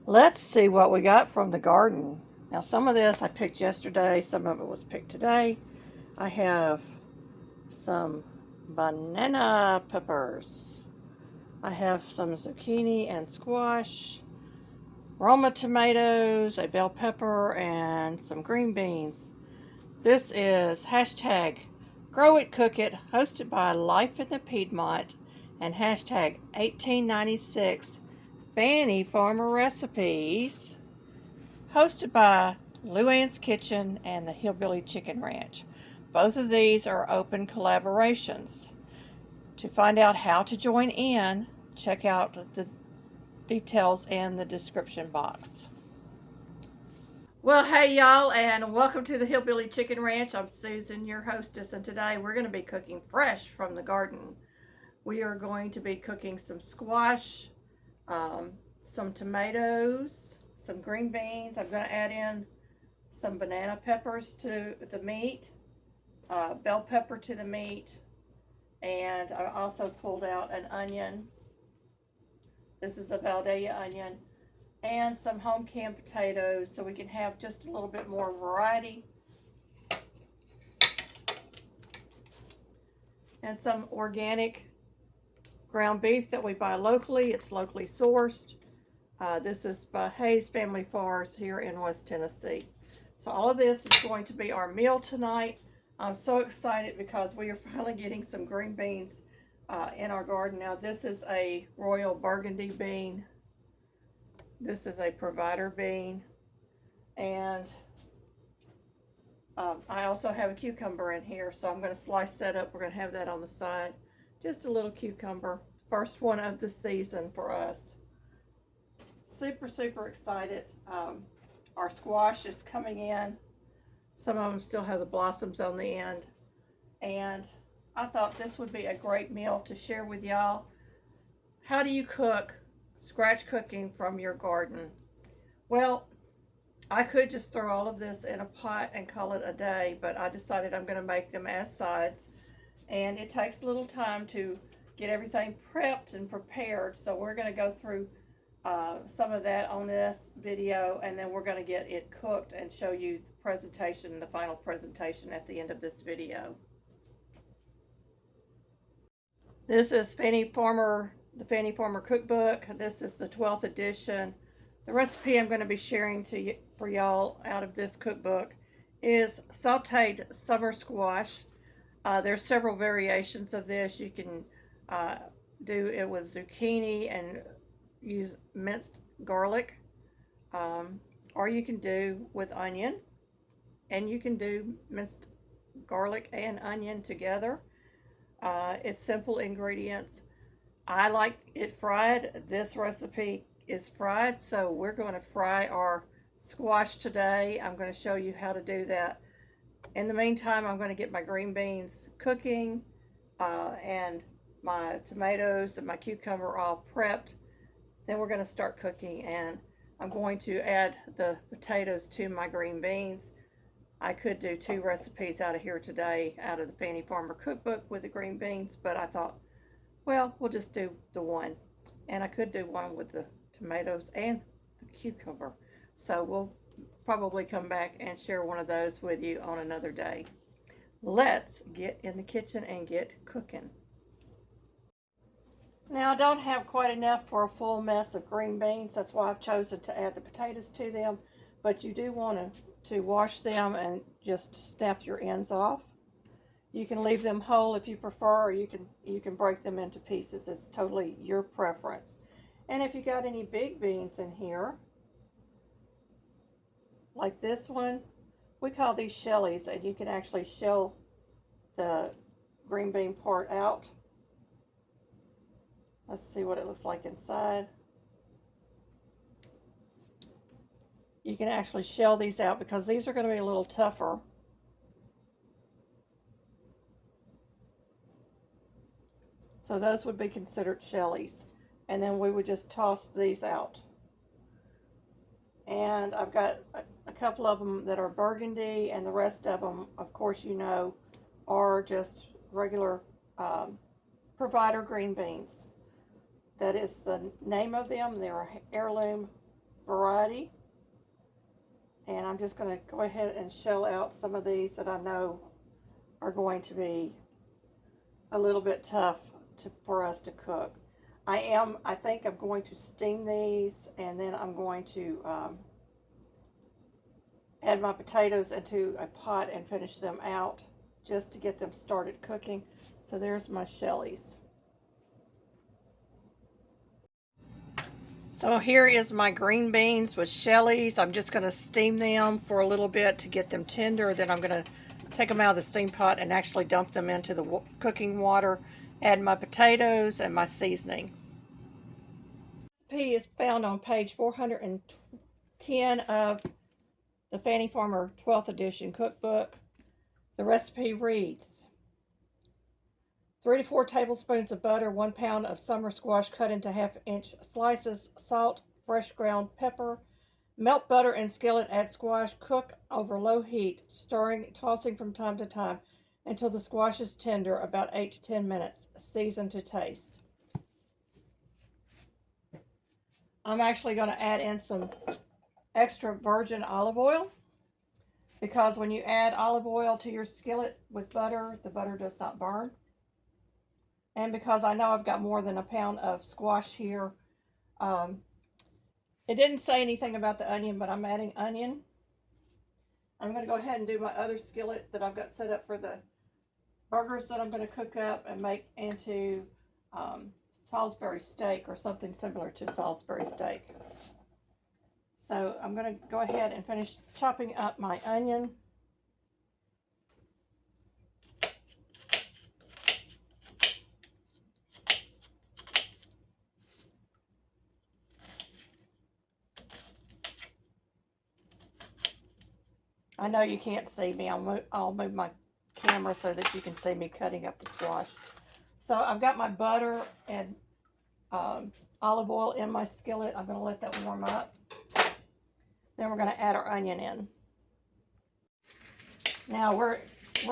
Let's see what we got from the garden. Now, some of this I picked yesterday, some of it was picked today. I have some banana peppers. I have some zucchini and squash, Roma tomatoes, a bell pepper, and some green beans. This is hashtag Grow It, Cook It, hosted by Life in the Piedmont, and hashtag 1896 Fannie Farmer Recipes, hosted by Luann's Kitchen and the Hillbilly Chicken Ranch. Both of these are open collaborations. To find out how to join in, check out the details in the description box. Well, hey y'all, and welcome to the Hillbilly Chicken Ranch. I'm Susan, your hostess, and today we're going to be cooking fresh from the garden. We are going to be cooking some squash, some tomatoes, some green beans. I'm going to add in some banana peppers to the meat, bell pepper to the meat, and I also pulled out an onion. This is a Valdea onion, and some home canned potatoes so we can have just a little bit more variety. And some organic ground beef that we buy locally. It's locally sourced. This is by Hayes Family Farms here in West Tennessee. So all of this is going to be our meal tonight. I'm so excited because we are finally getting some green beans in our garden. Now this is a royal burgundy bean. This is a provider bean. And I also have a cucumber in here, so I'm going to slice that up. We're going to have that on the side. Just a little cucumber. First one of the season for us. Super excited. Our squash is coming in. Some of them still have the blossoms on the end. And I thought this would be a great meal to share with y'all. How do you cook scratch cooking from your garden? Well, I could just throw all of this in a pot and call it a day, but I decided I'm going to make them as sides. And it takes a little time to get everything prepped and prepared. So we're going to go through some of that on this video, and then we're going to get it cooked and show you the presentation, the final presentation at the end of this video. This is the Fannie Farmer Cookbook. This is the 12th edition. The recipe I'm going to be sharing for y'all out of this cookbook is sauteed summer squash. There's several variations of this. You can do it with zucchini and use minced garlic, or you can do with onion, and you can do minced garlic and onion together. It's simple ingredients. I like it fried. This recipe is fried, so we're going to fry our squash today. I'm going to show you how to do that. In the meantime, I'm going to get my green beans cooking and my tomatoes and my cucumber all prepped. Then we're going to start cooking, and I'm going to add the potatoes to my green beans. I could do 2 recipes out of here today out of the Fannie Farmer Cookbook with the green beans, but I thought, well, we'll just do the one. And I could do one with the tomatoes and the cucumber. So we'll probably come back and share one of those with you on another day. Let's get in the kitchen and get cooking. Now I don't have quite enough for a full mess of green beans. That's why I've chosen to add the potatoes to them. But you do want to wash them and just snap your ends off. You can leave them whole if you prefer, or you can break them into pieces. It's totally your preference. And if you got any big beans in here, like this one, we call these shellies, and you can actually shell the green bean part out. Let's see what it looks like inside. You can actually shell these out because these are going to be a little tougher. So those would be considered shellies. And then we would just toss these out. And I've got a couple of them that are burgundy, and the rest of them, of course, you know, are just regular provider green beans. That is the name of them. They're heirloom variety. And I'm just going to go ahead and shell out some of these that I know are going to be a little bit tough for us to cook. I think I'm going to steam these, and then I'm going to add my potatoes into a pot and finish them out just to get them started cooking. So there's my shellies. So here is my green beans with shellies. I'm just going to steam them for a little bit to get them tender. Then I'm going to take them out of the steam pot and actually dump them into the cooking water. Add my potatoes and my seasoning. The recipe is found on page 410 of the Fannie Farmer 12th edition cookbook. The recipe reads: 3 to 4 tablespoons of butter, 1 pound of summer squash cut into half-inch slices, salt, fresh ground pepper. Melt butter in skillet, add squash, cook over low heat, stirring, tossing from time to time until the squash is tender, about 8 to 10 minutes. Season to taste. I'm actually going to add in some extra virgin olive oil, because when you add olive oil to your skillet with butter, the butter does not burn. And because I know I've got more than a pound of squash here, it didn't say anything about the onion, but I'm adding onion. I'm going to go ahead and do my other skillet that I've got set up for the burgers that I'm going to cook up and make into Salisbury steak or something similar to Salisbury steak. So I'm going to go ahead and finish chopping up my onion. I know you can't see me. I'll move my camera so that you can see me cutting up the squash. So I've got my butter and olive oil in my skillet. I'm going to let that warm up. Then we're going to add our onion in. Now we're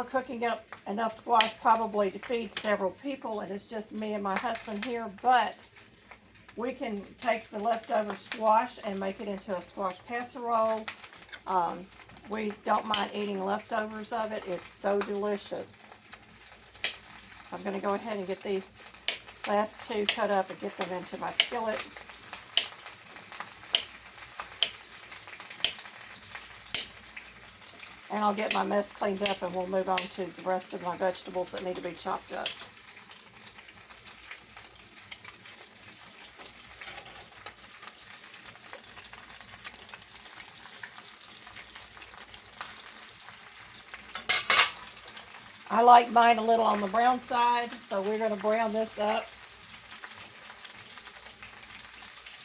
cooking up enough squash probably to feed several people, and it's just me and my husband here, but we can take the leftover squash and make it into a squash casserole. We don't mind eating leftovers of it. It's so delicious. I'm going to go ahead and get these last two cut up and get them into my skillet. And I'll get my mess cleaned up and we'll move on to the rest of my vegetables that need to be chopped up. I like mine a little on the brown side, so we're going to brown this up.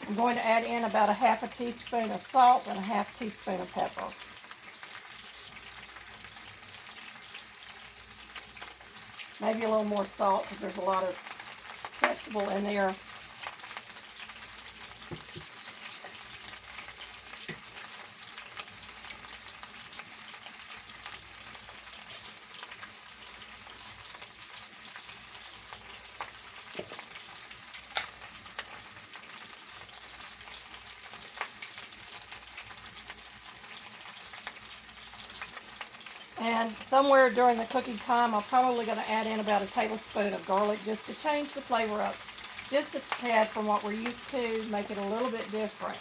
I'm going to add in about a half a teaspoon of salt and a half teaspoon of pepper. Maybe a little more salt because there's a lot of vegetable in there. And somewhere during the cooking time, I'm probably going to add in about a tablespoon of garlic just to change the flavor up just a tad from what we're used to, make it a little bit different.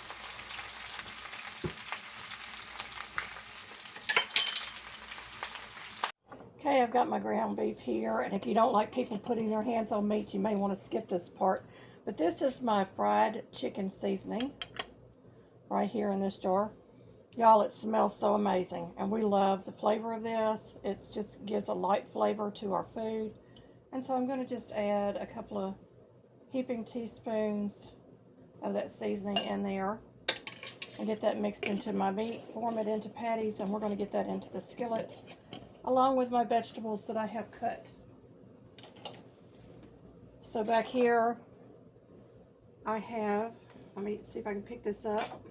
Okay, I've got my ground beef here, and if you don't like people putting their hands on meat, you may want to skip this part. But this is my fried chicken seasoning right here in this jar. Y'all, it smells so amazing, and we love the flavor of this. It just gives a light flavor to our food. And so I'm going to just add a couple of heaping teaspoons of that seasoning in there and get that mixed into my meat, form it into patties, and we're going to get that into the skillet along with my vegetables that I have cut. So back here I have, let me see if I can pick this up.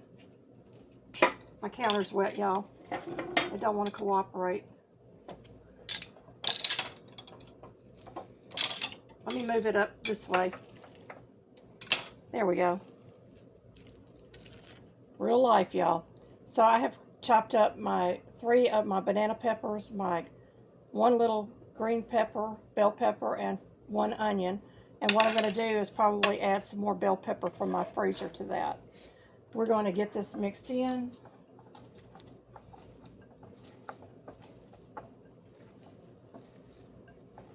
My counter's wet, y'all. I don't want to cooperate. Let me move it up this way. There we go. Real life, y'all. So I have chopped up my 3 of my banana peppers, my 1 little green pepper, bell pepper, and 1 onion. And what I'm going to do is probably add some more bell pepper from my freezer to that. We're going to get this mixed in.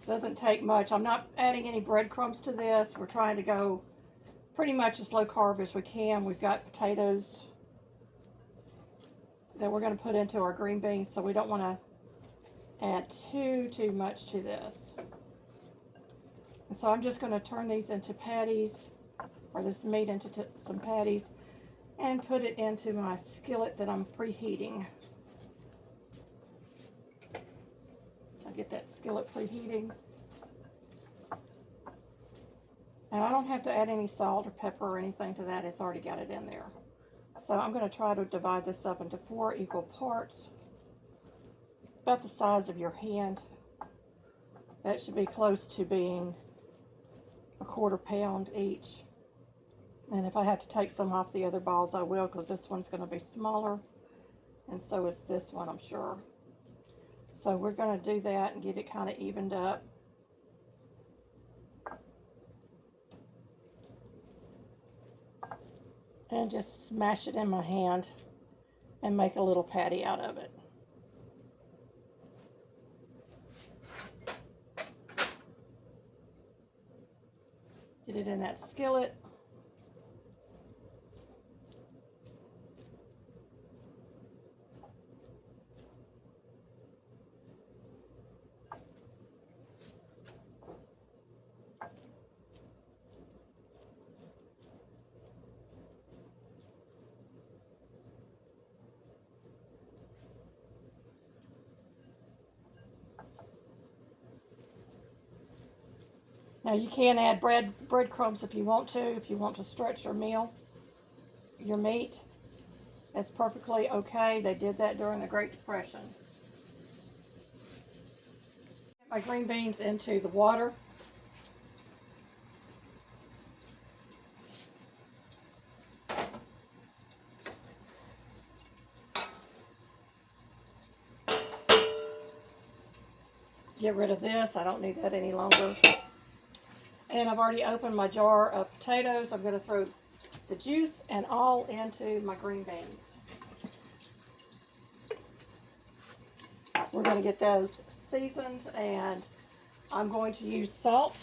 Doesn't take much. I'm not adding any breadcrumbs to this. We're trying to go pretty much as low carb as we can. We've got potatoes that we're going to put into our green beans, so we don't want to add too much to this. And so I'm just going to turn these into patties, or this meat into some patties, and put it into my skillet that I'm preheating. So I get that skillet preheating. And I don't have to add any salt or pepper or anything to that. It's already got it in there. So I'm going to try to divide this up into 4 equal parts, about the size of your hand. That should be close to being a 1/4 pound each. And if I have to take some off the other balls, I will, because this one's going to be smaller, and so is this one, I'm sure. So we're going to do that and get it kind of evened up. And just smash it in my hand and make a little patty out of it. Get it in that skillet. Now you can add breadcrumbs if you want to stretch your meal, your meat. That's perfectly okay. They did that during the Great Depression. Get my green beans into the water. Get rid of this. I don't need that any longer. And I've already opened my jar of potatoes. I'm going to throw the juice and all into my green beans. We're going to get those seasoned, and I'm going to use salt.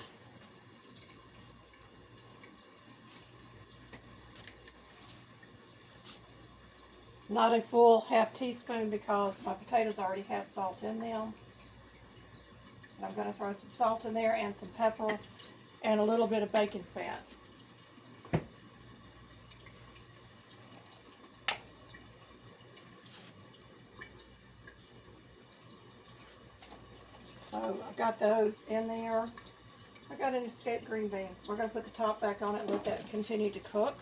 Not a full ½ teaspoon because my potatoes already have salt in them. And I'm going to throw some salt in there and some pepper and a little bit of bacon fat. So I've got those in there. I got an escaped green bean. We're going to put the top back on it and let that continue to cook.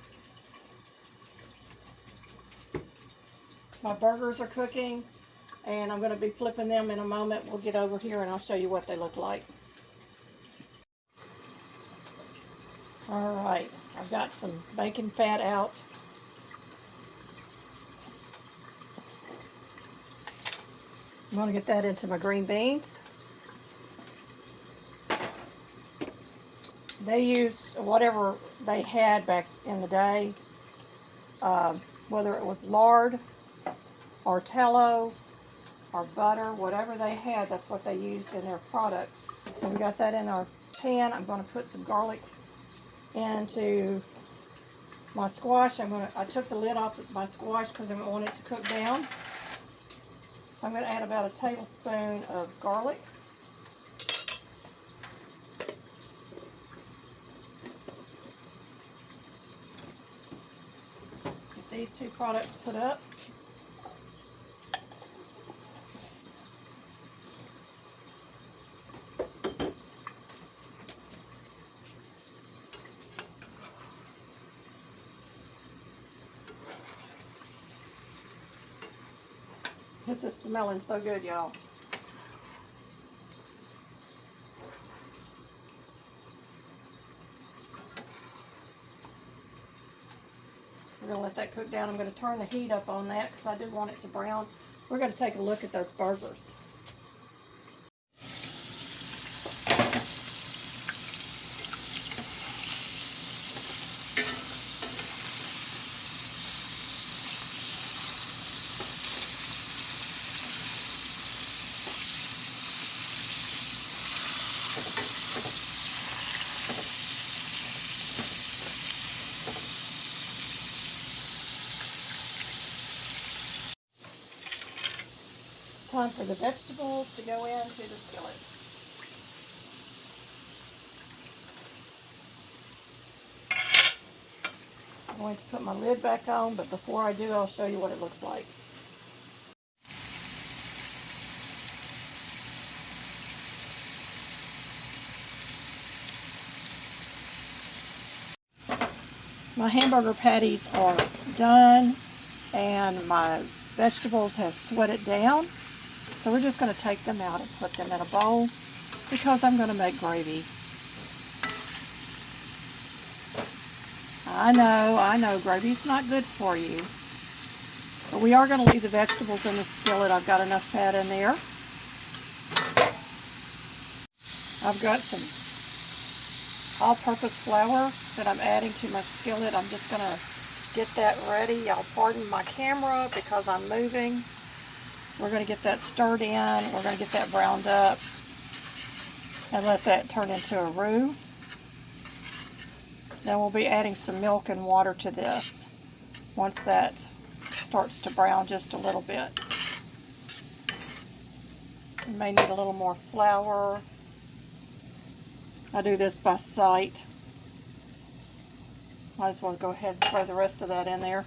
My burgers are cooking, and I'm going to be flipping them in a moment. We'll get over here and I'll show you what they look like. All right, I've got some bacon fat out. I'm going to get that into my green beans. They used whatever they had back in the day, whether it was lard or tallow or butter, whatever they had, that's what they used in their product. So we got that in our pan. I'm going to put some garlic into my squash. I took the lid off my squash because I want it to cook down. So I'm going to add about a tablespoon of garlic. Get these 2 products put up. This is smelling so good, y'all. going to let that cook down. I'm going to turn the heat up on that because I do want it to brown. We're going to take a look at those burgers. Time for the vegetables to go into the skillet. I'm going to put my lid back on, but before I do, I'll show you what it looks like. My hamburger patties are done, and my vegetables have sweated down. So we're just going to take them out and put them in a bowl because I'm going to make gravy. I know, gravy's not good for you. But we are going to leave the vegetables in the skillet. I've got enough fat in there. I've got some all-purpose flour that I'm adding to my skillet. I'm just going to get that ready. Y'all pardon my camera because I'm moving. We're going to get that stirred in. We're going to get that browned up and let that turn into a roux. Then we'll be adding some milk and water to this once that starts to brown just a little bit. You may need a little more flour. I do this by sight. Might as well go ahead and throw the rest of that in there.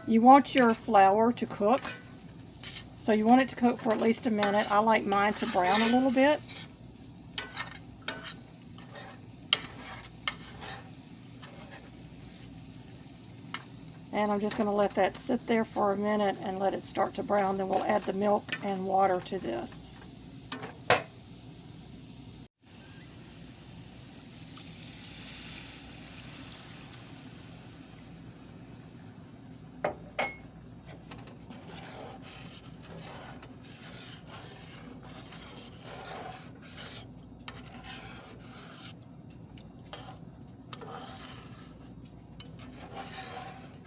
You want your flour to cook, so you want it to cook for at least a minute. I like mine to brown a little bit. And I'm just going to let that sit there for a minute and let it start to brown. Then we'll add the milk and water to this.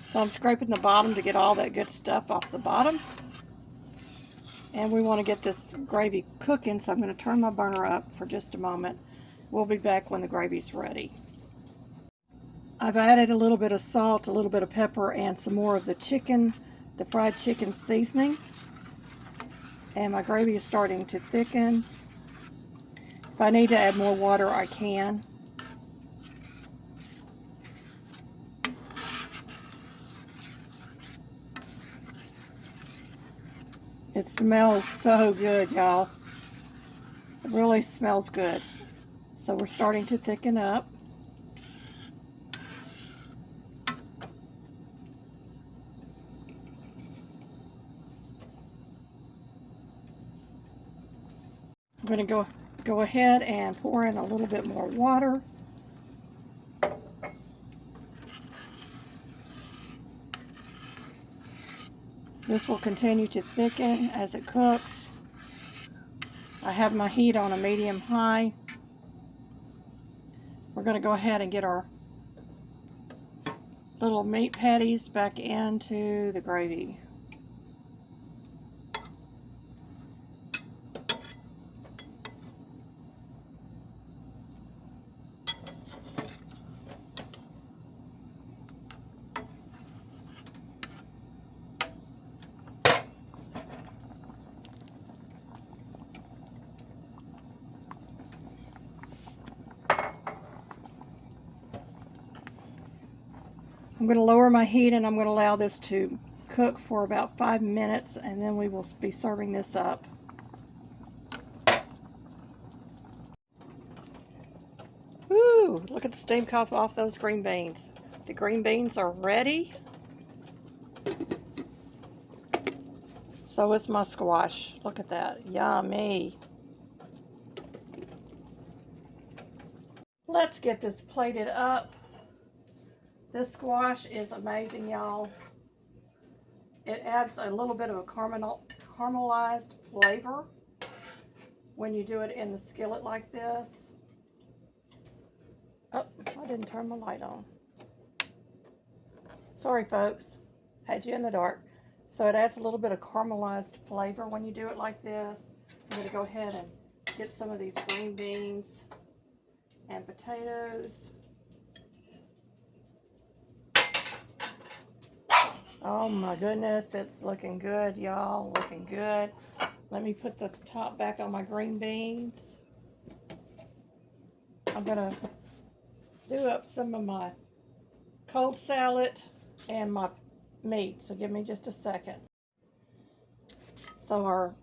So I'm scraping the bottom to get all that good stuff off the bottom. And we want to get this gravy cooking, so I'm going to turn my burner up for just a moment. We'll be back when the gravy's ready. I've added a little bit of salt, a little bit of pepper, and some more of the chicken, the fried chicken seasoning. And my gravy is starting to thicken. If I need to add more water, I can. It smells so good, y'all. It really smells good. So we're starting to thicken up. I'm going to go ahead and pour in a little bit more water. This will continue to thicken as it cooks. I have my heat on a medium-high. We're going to go ahead and get our little meat patties back into the gravy. I'm going to lower my heat and I'm going to allow this to cook for about 5 minutes, and then we will be serving this up. Woo! Look at the steam come off those green beans. The green beans are ready. So is my squash. Look at that. Yummy. Let's get this plated up. This squash is amazing, y'all. It adds a little bit of a caramelized flavor when you do it in the skillet like this. Oh, I didn't turn my light on. Sorry, folks. Had you in the dark. So it adds a little bit of caramelized flavor when you do it like this. I'm going to go ahead and get some of these green beans and potatoes. Oh my goodness, it's looking good, y'all. Looking good. Let me put the top back on my green beans. I'm going to do up some of my cold salad and my meat. So give me just a second. So our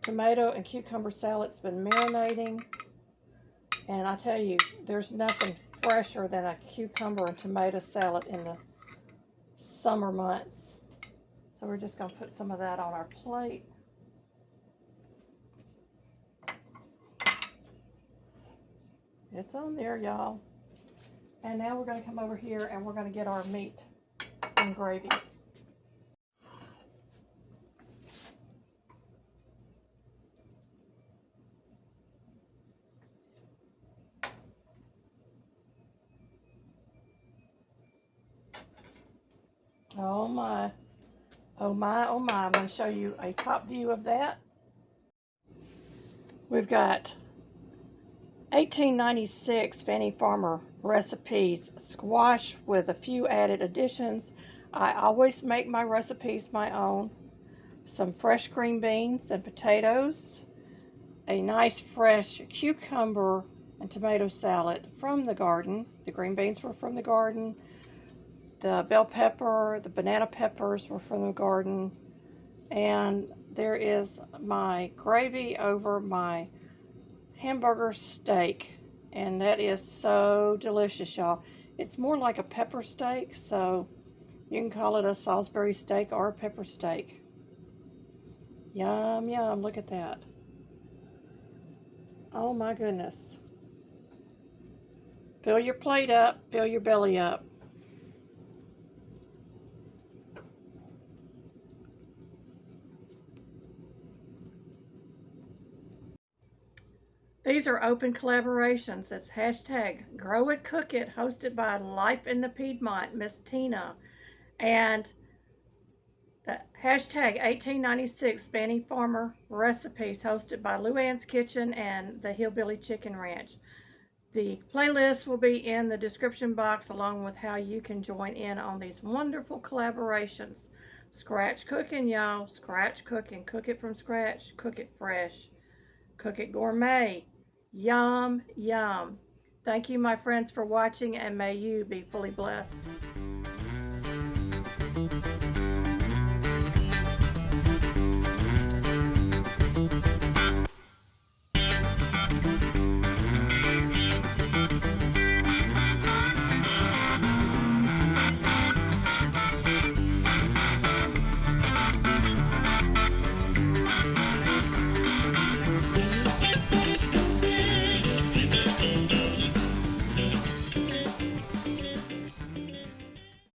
tomato and cucumber salad's been marinating. And I tell you, there's nothing fresher than a cucumber and tomato salad in the summer months. So we're just going to put some of that on our plate. It's on there, y'all. And now we're going to come over here and we're going to get our meat and gravy. Oh my, oh my, oh my. I'm going to show you a top view of that. We've got 1896 Fannie Farmer Recipes squash with a few added additions. I always make my recipes my own. Some fresh green beans and potatoes. A nice fresh cucumber and tomato salad from the garden. The green beans were from the garden. The bell pepper, the banana peppers were from the garden. And there is my gravy over my hamburger steak. And that is so delicious, y'all. It's more like a pepper steak, so you can call it a Salisbury steak or a pepper steak. Yum, yum, look at that. Oh my goodness. Fill your plate up, fill your belly up. These are open collaborations. It's hashtag Grow It, Cook It, hosted by Life in the Piedmont, Miss Tina. And the hashtag 1896 Fannie Farmer Recipes, hosted by Luann's Kitchen and the Hillbilly Chicken Ranch. The playlist will be in the description box along with how you can join in on these wonderful collaborations. Scratch cooking, y'all. Scratch cooking. Cook it from scratch. Cook it fresh. Cook it gourmet. Yum, yum. Thank you, my friends, for watching, and may you be fully blessed.